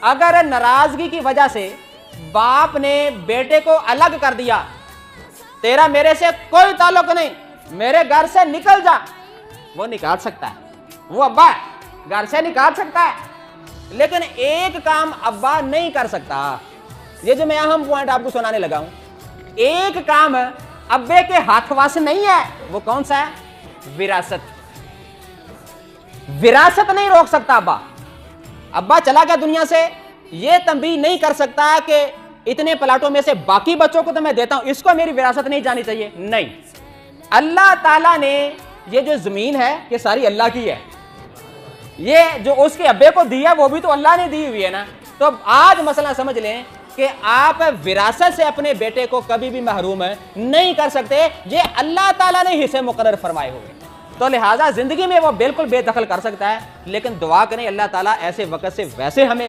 अगर नाराजगी की वजह से बाप ने बेटे को अलग कर दिया, तेरा मेरे से कोई ताल्लुक नहीं, मेरे घर से निकल जा, वो निकाल सकता है, वो अब्बा घर से निकाल सकता है। लेकिन एक काम अब्बा नहीं कर सकता, ये जो मैं अहम पॉइंट आपको सुनाने लगा हूं, एक काम अब्बे के हाथवास नहीं है, वो कौन सा है? विरासत। विरासत नहीं रोक सकता अब्बा। अब्बा चला गया दुनिया से, ये तंबीह नहीं कर सकता कि इतने प्लाटों में से बाकी बच्चों को तो मैं देता हूं, इसको मेरी विरासत नहीं जानी चाहिए। नहीं, अल्लाह ताला ने ये जो जमीन है ये सारी अल्लाह की है, ये जो उसके अब्बे को दिया वो भी तो अल्लाह ने दी हुई है ना। तो आज मसला समझ लें कि आप विरासत से अपने बेटे को कभी भी महरूम नहीं कर सकते, ये अल्लाह ताला ने हिस्से मुकर्रर फरमाए हुए। तो लिहाजा जिंदगी में वो बिल्कुल बेदखल कर सकता है, लेकिन दुआ करें अल्लाह ताला ऐसे वक्त से वैसे हमें